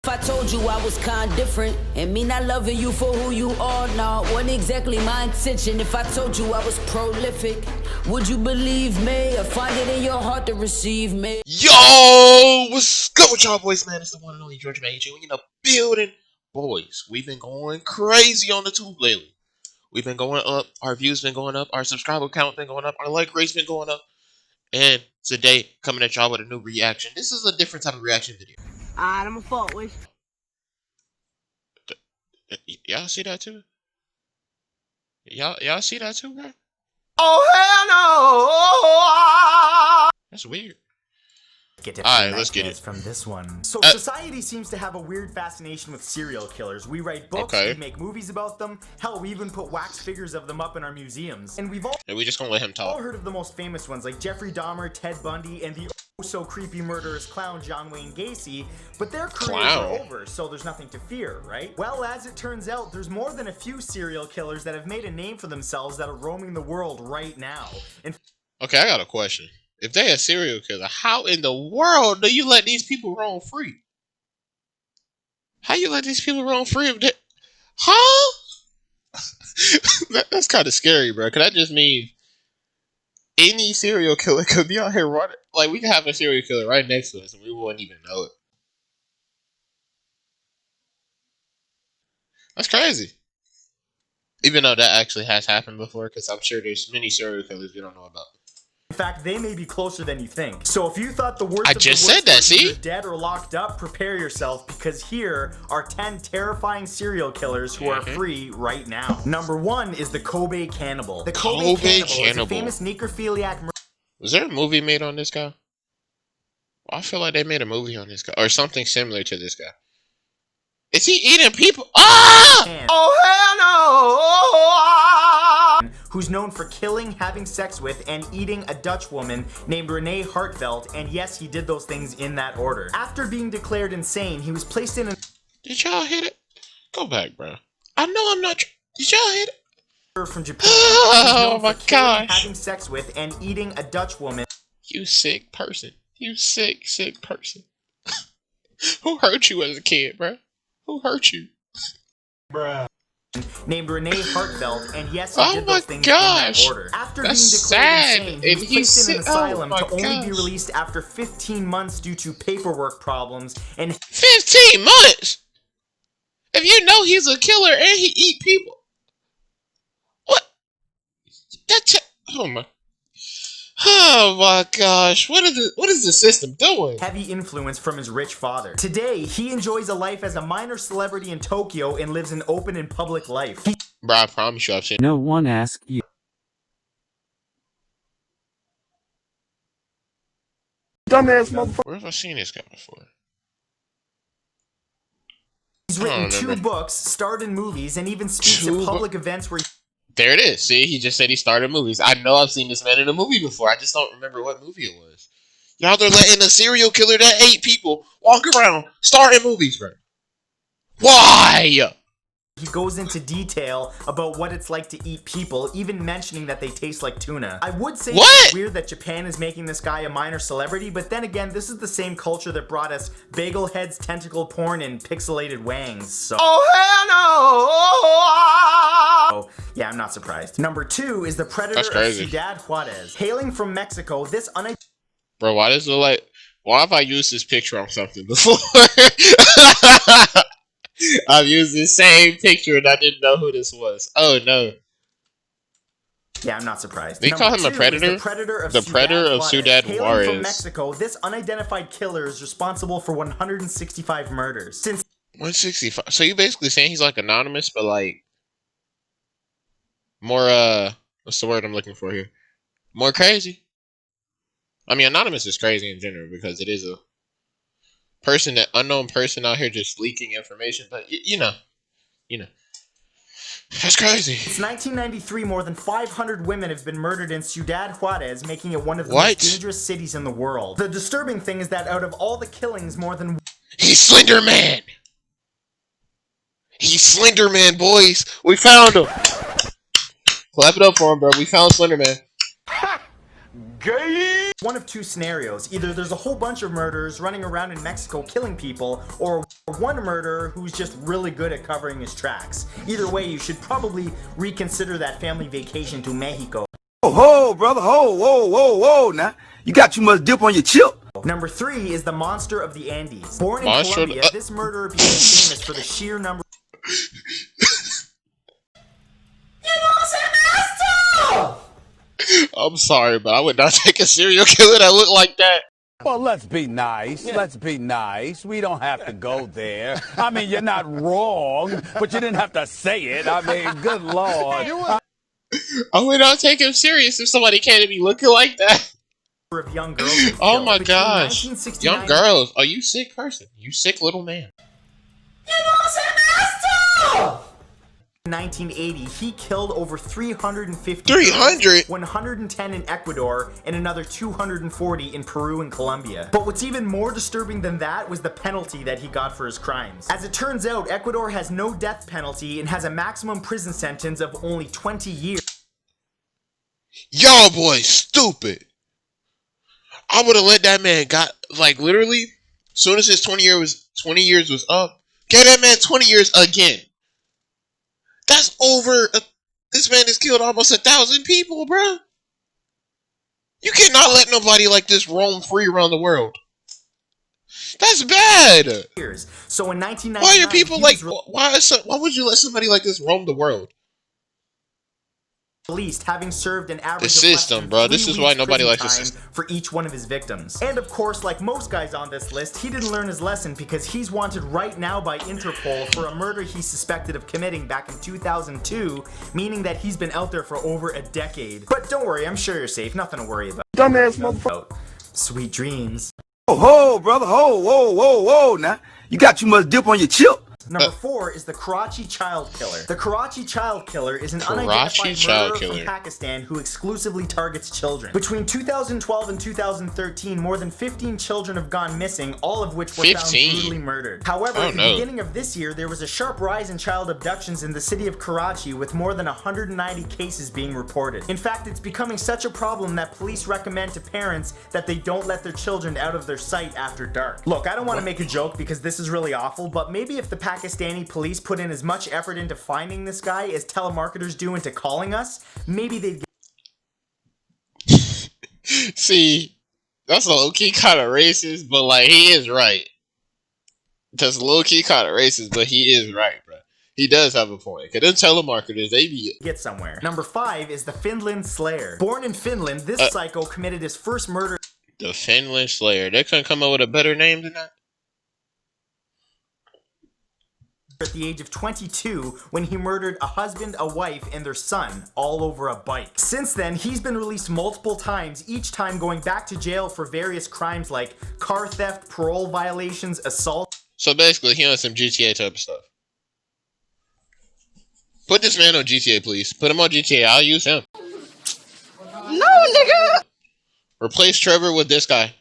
I told you I was kinda different, and me not loving you for who you are now wasn't exactly my intention. If I told you I was prolific, would you believe me or find it in your heart to receive me? Yo, what's good with y'all boys, man? It's the one and only George Man in the building. Boys, we've been going crazy on the tube lately. We've been going up, our views been going up, our subscriber count been going up, our like rate's been going up. And today, coming at y'all with a new reaction. This is a different type of reaction video. Alright, I'm a fault with. Y'all see that too? Y'all see that too, bro? Oh hell no! That's weird. Alright, let's get it. From this one. So society seems to have a weird fascination with serial killers. We write books, we make movies about them. Hell, we even put wax figures of them up in our museums. And we've all we just gonna let him talk. heard of the most famous ones like Jeffrey Dahmer, Ted Bundy, and the so creepy murderous clown John Wayne Gacy, but their careers are over, so there's nothing to fear, right? Well, as it turns out, there's more than a few serial killers that have made a name for themselves that are roaming the world right now. Okay, I got a question. If they a serial killer, how in the world do you let these people roam free? How you let these people roam free if they... Huh? That's kind of scary, bro. Cause that just means any serial killer could be out here running. Like, we could have a serial killer right next to us and we wouldn't even know it. That's crazy. Even though that actually has happened before, because I'm sure there's many serial killers we don't know about. In fact, they may be closer than you think. So if you thought the worst I just said that, see? Dead or locked up, prepare yourself, because here are 10 terrifying serial killers who are free right now. Number 1 is the Kobe Cannibal. The Kobe Cannibal is a famous necrophiliac murderer. Was there a movie made on this guy? I feel like they made a movie on this guy, or something similar to this guy. Is he eating people? Ah! Oh hell no! Who's known for killing, having sex with, and eating a Dutch woman named Renee Hartveld, and yes, he did those things in that order. After being declared insane, he was placed in a... Did y'all hit it? Go back, bro. I know I'm not... Did y'all hit it? From Japan. Oh my gosh. Having sex with and eating a Dutch woman. You sick person. You sick person. Who hurt you as a kid, bro? Who hurt you? Bruh. Named Renee Hartveld, and yes, he did those things in that order. After being declared insane, he was placed in an asylum to only be released after 15 months due to paperwork problems. And 15 months? If you know he's a killer and he eat people, what? Oh my gosh! What is the system doing? Heavy influence from his rich father. Today, he enjoys a life as a minor celebrity in Tokyo and lives an open and public life. Bro, I promise you I've seen. No one asked you. Dumbass motherfucker. Where have I seen this guy before? He's written 2 books, starred in movies, and even speaks at public events where. There it is. See, he just said he started movies. I know I've seen this man in a movie before. I just don't remember what movie it was. Y'all, they're letting a serial killer that ate people walk around, star in movies, bro. Why? He goes into detail about what it's like to eat people, even mentioning that they taste like tuna. I would say it's weird that Japan is making this guy a minor celebrity, but then again, this is the same culture that brought us bagel heads, tentacle porn, and pixelated wangs, so... Oh hell no! Oh, yeah, I'm not surprised. Number 2 is the predator of Ciudad Juarez. Hailing from Mexico, this Bro, why does it look like... Why have I used this picture on something before? I've used the same picture and I didn't know who this was. Oh no. Yeah, I'm not surprised. They call him a predator? The predator of Ciudad Juarez. Hailing from Mexico, this unidentified killer is responsible for 165 murders. Since 165. So you basically saying he's like anonymous, but like more what's the word I'm looking for here? More crazy. I mean, anonymous is crazy in general because it is a unknown person out here just leaking information, but you know, that's crazy. Since 1993, more than 500 women have been murdered in Ciudad Juarez, making it one of the most dangerous cities in the world. The disturbing thing is that out of all the killings, more than... He's Slender Man! He's Slender Man, boys! We found him! Clap it up for him, bro. We found Slender Man. Gay! one of two scenarios. Either there's a whole bunch of murderers running around in Mexico killing people, or one murderer who's just really good at covering his tracks. Either way, you should probably reconsider that family vacation to Mexico. Oh, ho, brother, ho, whoa, whoa, whoa, now. You got too much dip on your chip. Number 3 is the monster of the Andes. Born in Colombia, this murderer became famous for the sheer number. I'm sorry, but I would not take a serial killer that looked like that. Well, let's be nice. Let's be nice. We don't have to go there. I mean, you're not wrong, but you didn't have to say it. I mean, good Lord. I would not take him serious if somebody came to me looking like that. Of young girls oh my gosh. Young girls. Are you sick person? You sick little man. 1980, he killed over 350 300? 110 in Ecuador and another 240 in Peru and Colombia. But what's even more disturbing than that was the penalty that he got for his crimes. As it turns out, Ecuador has no death penalty and has a maximum prison sentence of only 20 years. Y'all boys stupid. I would have let that man got like literally soon as his 20 years was up, get that man 20 years again. That's over. This man has killed almost 1,000 people, bro. You cannot let nobody like this roam free around the world. That's bad. So in 1999, why are people like? Why would you let somebody like this roam the world? Released, having served an average the system, bro. This is why nobody likes the system. For each one of his victims. And of course, like most guys on this list, he didn't learn his lesson because he's wanted right now by Interpol for a murder he's suspected of committing back in 2002, meaning that he's been out there for over a decade. But don't worry, I'm sure you're safe. Nothing to worry about. Dumbass motherfucker. Sweet dreams. Oh, ho, brother, ho, whoa, whoa, whoa, now. You got too much dip on your chip. Number 4 is the Karachi child killer. The Karachi child killer is an unidentified murderer from Pakistan who exclusively targets children. Between 2012 and 2013, more than 15 children have gone missing, all of which were found brutally murdered. However, at the beginning of this year, there was a sharp rise in child abductions in the city of Karachi, with more than 190 cases being reported. In fact, it's becoming such a problem that police recommend to parents that they don't let their children out of their sight after dark. Look, I don't want to make a joke because this is really awful, but maybe if the Pakistani police put in as much effort into finding this guy as telemarketers do into calling us, maybe they'd get. See, that's low-key kind of racist, but like he is right. That's low-key kind of racist, but he is right, bro. He does have a point. Cause them telemarketers, they be get somewhere. Number 5 is the Finland Slayer. Born in Finland, this psycho committed his first murder. The Finland Slayer. They couldn't come up with a better name than that. At the age of 22, when he murdered a husband, a wife, and their son, all over a bike. Since then, he's been released multiple times, each time going back to jail for various crimes like car theft, parole violations, assault. So basically, he on some GTA type of stuff. Put this man on GTA, please. Put him on GTA. I'll use him. No, nigga! Replace Trevor with this guy.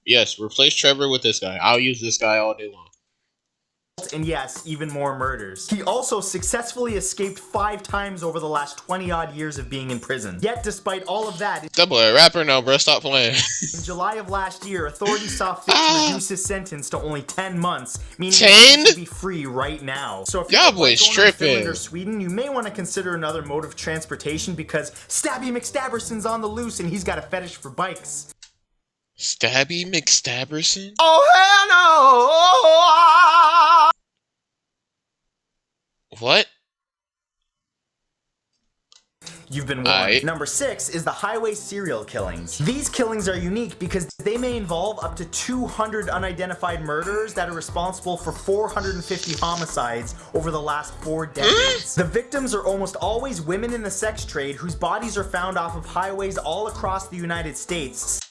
Yes, replace Trevor with this guy. I'll use this guy all day long. And yes, even more murders. He also successfully escaped 5 times over the last 20-odd years of being in prison. Yet, despite all of that, that boy a rapper now, bro. Stop playing. In July of last year, authorities saw fit to reduce his sentence to only 10 months, meaning 10? he should be free right now. So if you're boys going tripping. to Finland or Sweden, you may want to consider another mode of transportation because Stabby McStabberson's on the loose and he's got a fetish for bikes. Stabby McStabberson? Oh, hell no! What? You've been warned. Number 6 is the highway serial killings. These killings are unique because they may involve up to 200 unidentified murderers that are responsible for 450 homicides over the last 4 decades. The victims are almost always women in the sex trade whose bodies are found off of highways all across the United States.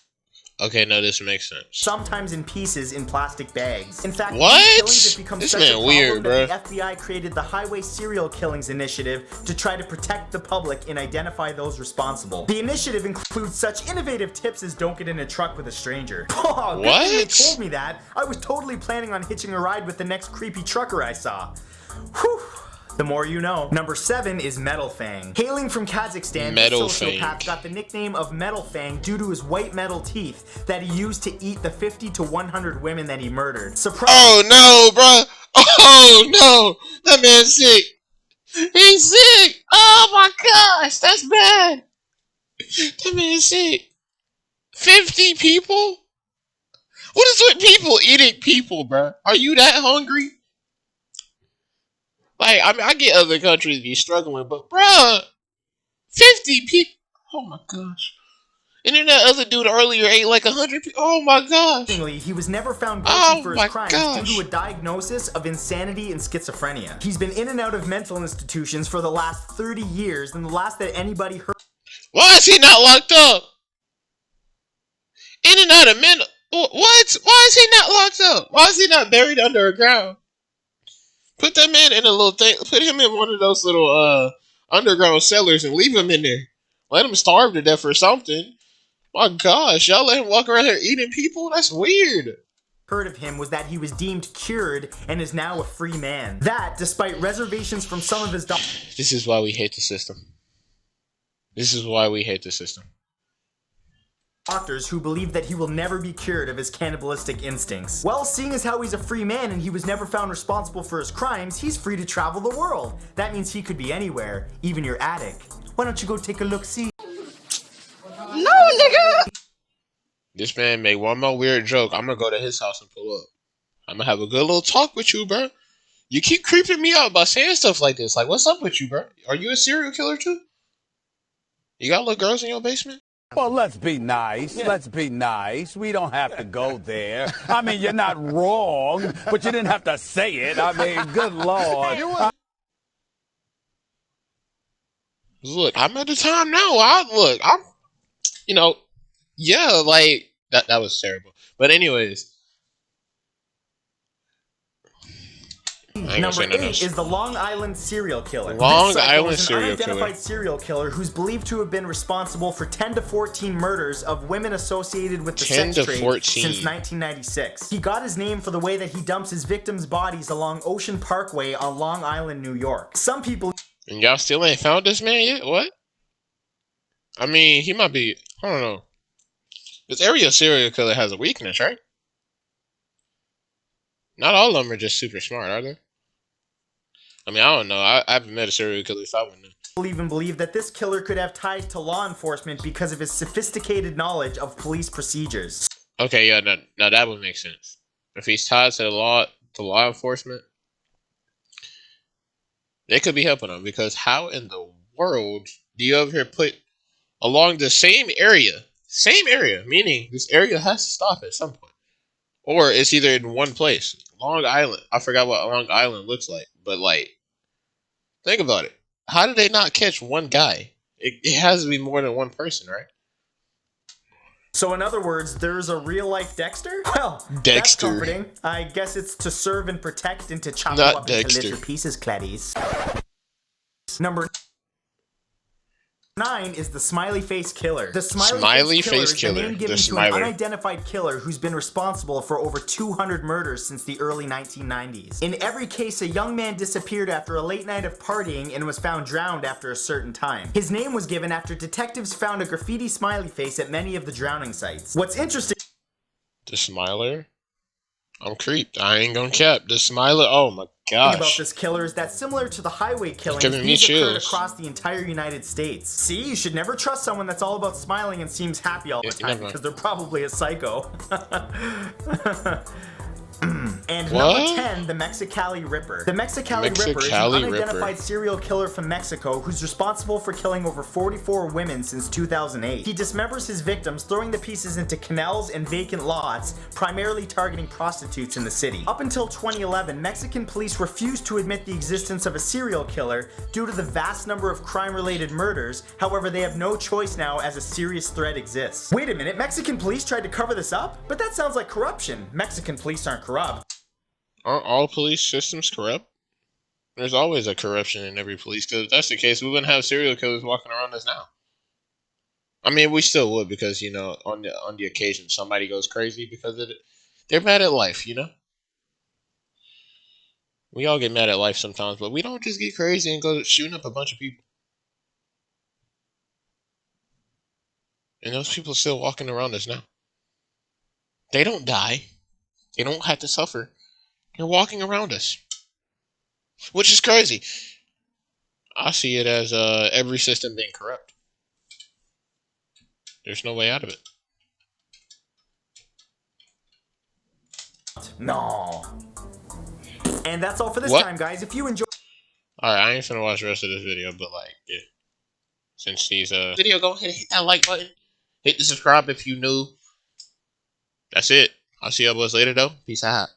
Okay, no, this makes sense. Sometimes in pieces in plastic bags. In fact, what? These killings have become this such man a problem weird, bro. that the FBI created the Highway Serial Killings Initiative to try to protect the public and identify those responsible. The initiative includes such innovative tips as don't get in a truck with a stranger. Oh, good thing they told me that. I was totally planning on hitching a ride with the next creepy trucker I saw. Whew. The more you know. Number 7 is Metal Fang. Hailing from Kazakhstan, Metal this sociopath Fang got the nickname of Metal Fang due to his white metal teeth that he used to eat the 50 to 100 women that he murdered. Surprise! Oh no, bro! Oh no! That man's sick! He's sick! Oh my gosh, that's bad! That man's sick! 50 people? What is with people eating people, bro? Are you that hungry? Like, I mean, I get other countries be struggling, but bruh, 50 people. Oh my gosh. And then that other dude earlier ate like 100 people. Oh my gosh. He was never found guilty for his crimes gosh. due to a diagnosis of insanity and schizophrenia. He's been in and out of mental institutions for the last 30 years, and the last that anybody heard. Why is he not locked up? In and out of mental. What? Why is he not locked up? Why is he not buried under a ground? Put that man in a little thing. Put him in one of those little underground cellars and leave him in there. Let him starve to death or something. My gosh, y'all let him walk around here eating people? That's weird. Heard of him was that he was deemed cured and is now a free man. That, despite reservations from some of his doctors. This is why we hate the system. This is why we hate the system. Doctors who believe that he will never be cured of his cannibalistic instincts. Well, seeing as how he's a free man and he was never found responsible for his crimes, he's free to travel the world. That means he could be anywhere, even your attic. Why don't you go take a look-see? No, nigga! This man made one more weird joke. I'm gonna go to his house and pull up. I'm gonna have a good little talk with you, bro. You keep creeping me out by saying stuff like this. Like, what's up with you, bro? Are you a serial killer too? You got little girls in your basement? Well, let's be nice. Yeah. Let's be nice. We don't have to go there. I mean, you're not wrong, but you didn't have to say it. I mean, good Lord. Look, I'm at the time now. I'm, you know, yeah, like, that was terrible. But anyways. Number 8 is the Long Island serial killer. Long Island serial killer. An unidentified serial killer who's believed to have been responsible for 10 to 14 murders of women associated with the sex trade since 1996. He got his name for the way that he dumps his victims' bodies along Ocean Parkway on Long Island, New York. Some people... And y'all still ain't found this man yet? What? I mean, he might be... I don't know. This area serial killer has a weakness, right? Not all of them are just super smart, are they? I mean, I don't know. I haven't met a serial killer, so I wouldn't know. People even believe that this killer could have ties to law enforcement because of his sophisticated knowledge of police procedures. Okay, yeah, now that would make sense. If he's tied to law enforcement, they could be helping him, because how in the world do you ever put along the same area, meaning this area has to stop at some point, or it's either in one place. Long Island, I forgot what Long Island looks like, but like, think about it. How did they not catch one guy? It has to be more than one person, right? So in other words, there's a real-life Dexter? Well, Dexter. That's comforting. I guess it's to serve and protect and to chop you up into little pieces, claddies. Number 9 is the Smiley Face Killer. The Smiley Face Killer is the name given to an unidentified killer who's been responsible for over 200 murders since the early 1990s. In every case, a young man disappeared after a late night of partying and was found drowned after a certain time. His name was given after detectives found a graffiti smiley face at many of the drowning sites. What's interesting... The Smiler? I'm creeped. I ain't gonna cap. The Smiler, oh my gosh. About this killer is that similar to the highway killings, these occurred across the entire United States. See, you should never trust someone that's all about smiling and seems happy all the time, because they're probably a psycho. And number 10, the MEXICALI Ripper. The MEXICALI Ripper is an unidentified serial killer from Mexico who's responsible for killing over 44 women since 2008. He dismembers his victims, throwing the pieces into canals and vacant lots, primarily targeting prostitutes in the city. Up until 2011, Mexican police refused to admit the existence of a serial killer due to the vast number of crime-related murders. However, they have no choice now as a serious threat exists. Wait a minute, Mexican police tried to cover this up? But that sounds like corruption. Mexican police aren't corrupt. Aren't all police systems corrupt? There's always a corruption in every police, because if that's the case, we wouldn't have serial killers walking around us now. I mean, we still would, because, you know, on the occasion somebody goes crazy because of it. They're bad at life, you know? We all get mad at life sometimes, but we don't just get crazy and go shooting up a bunch of people. And those people are still walking around us now. They don't die. They don't have to suffer. They're walking around us. Which is crazy. I see it as every system being corrupt. There's no way out of it. No. And that's all for this time, guys. If you enjoy... Alright, I ain't finna watch the rest of this video, but like, yeah. Since these video, go ahead and hit that like button. Hit the subscribe if you new. That's it. I'll see y'all boys later though. Peace out.